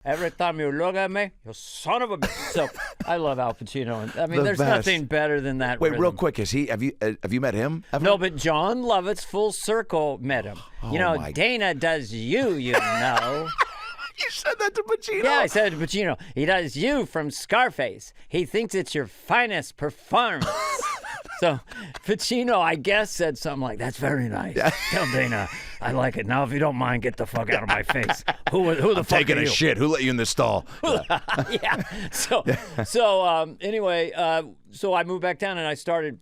Every time you look at me, you son of a bitch. So I love Al Pacino. And, I mean, there's best. nothing better than that. Wait, rhythm. real quick, have you met him ever? No, but John Lovitz, full circle, met him. Oh, you know, my- Dana does you know. You said that to Pacino? Yeah, I said to Pacino, he does you from Scarface. He thinks it's your finest performance. So Pacino, I guess, said something like, that's very nice. Tell Dana, I like it. Now, if you don't mind, get the fuck out of my face. Who the fuck Taking are a you? shit. Who let you in this stall? Yeah. So anyway, so I moved back down and I started,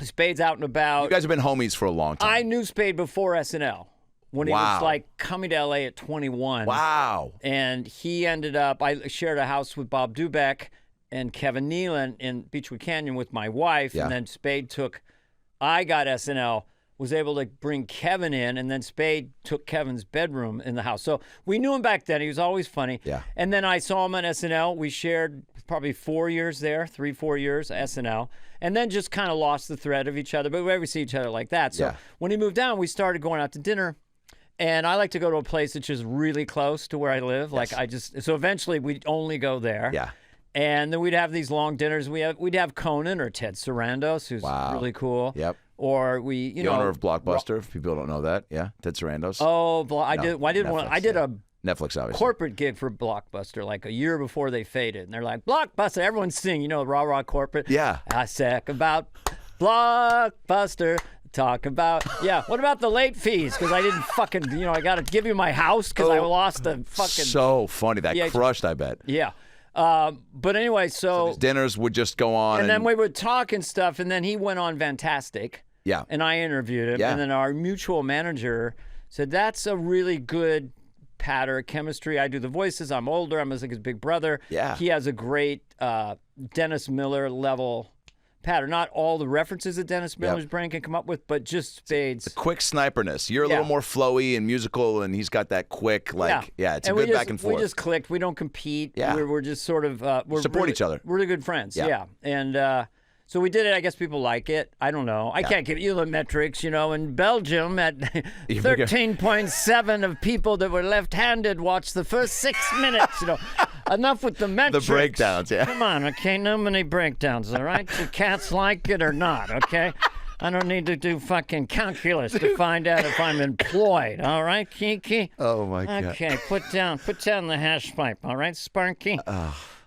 Spade's out and about. You guys have been homies for a long time. I knew Spade before SNL. When he was like coming to LA at 21. Wow. And he ended up, I shared a house with Bob Dubek and Kevin Nealon in Beechwood Canyon with my wife. Yeah. And then Spade I got SNL, was able to bring Kevin in, and then Spade took Kevin's bedroom in the house. So we knew him back then. He was always funny. Yeah. And then I saw him on SNL. We shared probably 4 years there, 3-4 years SNL. And then just kind of lost the thread of each other. But we never see each other like that. So when he moved down, we started going out to dinner. And I like to go to a place that's just really close to where I live. Like so eventually we'd only go there. Yeah. And then we'd have these long dinners. We'd have Conan or Ted Sarandos, who's really cool. Yep. Or the owner of Blockbuster, if people don't know that. Yeah. Ted Sarandos. Oh, I did a Netflix, obviously. corporate gig for Blockbuster like a year before they faded. And they're like, Blockbuster, everyone's singing, rah corporate. Yeah. I sack about Blockbuster. Talk about, what about the late fees? Because I didn't fucking, I got to give you my house because I lost the fucking. So funny. That crushed, I bet. Yeah. But anyway, so these dinners would just go on. And then we would talk and stuff, and then he went on Fantastic. Yeah. And I interviewed him. Yeah. And then our mutual manager said, that's a really good pattern, chemistry. I do the voices. I'm older. I'm like his big brother. Yeah. He has a great Dennis Miller level pattern. Not all the references that Dennis Miller's brain can come up with, but just Spade's. The quick sniperness. You're a little more flowy and musical, and he's got that quick, it's a good back and forth. We just clicked. We don't compete. Yeah. We're just sort of support each other. We're really good friends. Yeah. And so we did it. I guess people like it. I don't know. I can't give you the metrics. In Belgium, at 13.7 of people that were left-handed watched the first 6 minutes. Enough with the metrics. The breakdowns, yeah. Come on, okay? No many breakdowns, all right? Do cats like it or not, okay? I don't need to do fucking calculus to find out if I'm employed, all right, Kiki? Oh, my God. Okay, put down the hash pipe, all right, Sparky?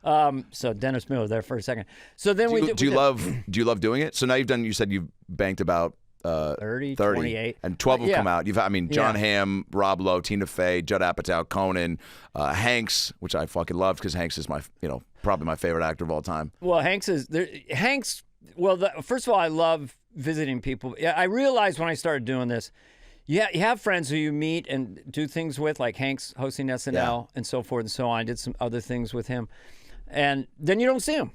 So Dennis Miller there for a second. So then do you love doing it? So now you said you've banked about 30, 28. And 12 have come out. John Hamm, Rob Lowe, Tina Fey, Judd Apatow, Conan, Hanks, which I fucking love because Hanks is my, probably my favorite actor of all time. Well, first of all, I love visiting people. I realized when I started doing this, you have friends who you meet and do things with, like Hanks hosting SNL and so forth and so on. I did some other things with him. And then you don't see him.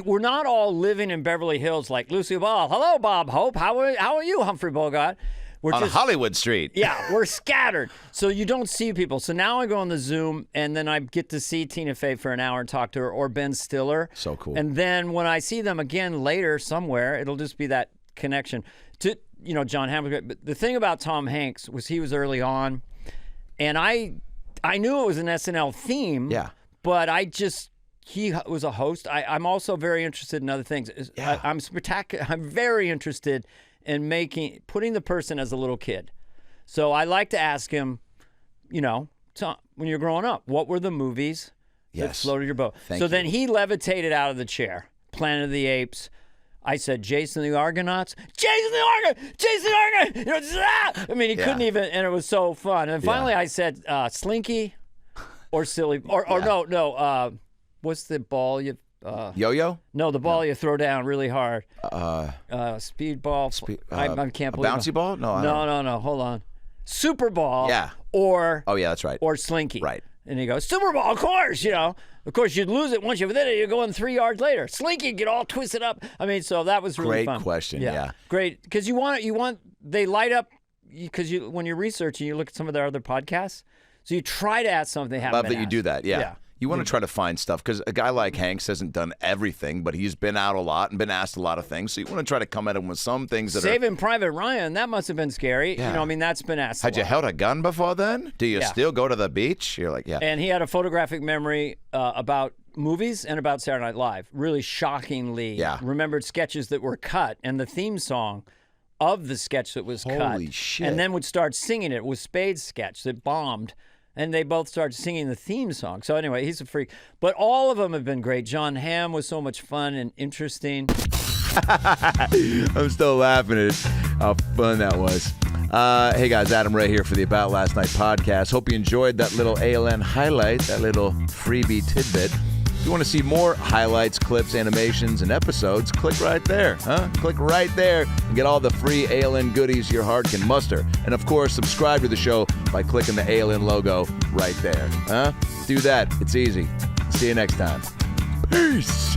We're not all living in Beverly Hills like Lucy Ball. Hello, Bob Hope. How are you, Humphrey Bogart? We're on Hollywood Street. Yeah, we're scattered. So you don't see people. So now I go on the Zoom, and then I get to see Tina Fey for an hour and talk to her, or Ben Stiller. So cool. And then when I see them again later somewhere, it'll just be that connection. To John Hamm was great. But the thing about Tom Hanks was he was early on, and I knew it was an SNL theme. Yeah. But he was a host. I'm also very interested in other things. Yeah. I'm very interested in putting the person as a little kid. So I like to ask him, Tom, when you're growing up, what were the movies that floated your boat? Then he levitated out of the chair. Planet of the Apes. I said, Jason the Argonauts. Jason the Argonauts! I mean, he couldn't even, and it was so fun. And finally I said, Slinky or Silly, or no. What's the ball you... Yo-yo? No, the ball you throw down really hard. Speedball. I can't believe bouncy ball? No. Hold on. Super Ball. Yeah. Or... Oh, yeah, that's right. Or Slinky. Right. And he goes, Super Ball, of course, Of course, you'd lose it once you're within it. You're going 3 yards later. Slinky, get all twisted up. I mean, so that was really fun. Great question, yeah. Great. Because they light up, because when you're researching, you look at some of their other podcasts. So you try to ask something they haven't Love that been you asked. do that, yeah. You want to try to find stuff because a guy like Hanks hasn't done everything, but he's been out a lot and been asked a lot of things. So you want to try to come at him with some things that Saving Private Ryan, that must have been scary. Yeah. You know, I mean, that's been asked. Had you held a gun before then? Do you still go to the beach? You're like, yeah. And he had a photographic memory about movies and about Saturday Night Live. Really shockingly remembered sketches that were cut and the theme song of the sketch that was cut. Holy shit. And then would start singing it. It was Spade's sketch that bombed. And they both started singing the theme song. So anyway, he's a freak. But all of them have been great. John Hamm was so much fun and interesting. I'm still laughing at how fun that was. Hey guys, Adam Ray here for the About Last Night podcast. Hope you enjoyed that little ALN highlight, that little freebie tidbit. If you want to see more highlights, clips, animations, and episodes, click right there. Click right there and get all the free ALN goodies your heart can muster. And of course, subscribe to the show by clicking the ALN logo right there. Do that. It's easy. See you next time. Peace.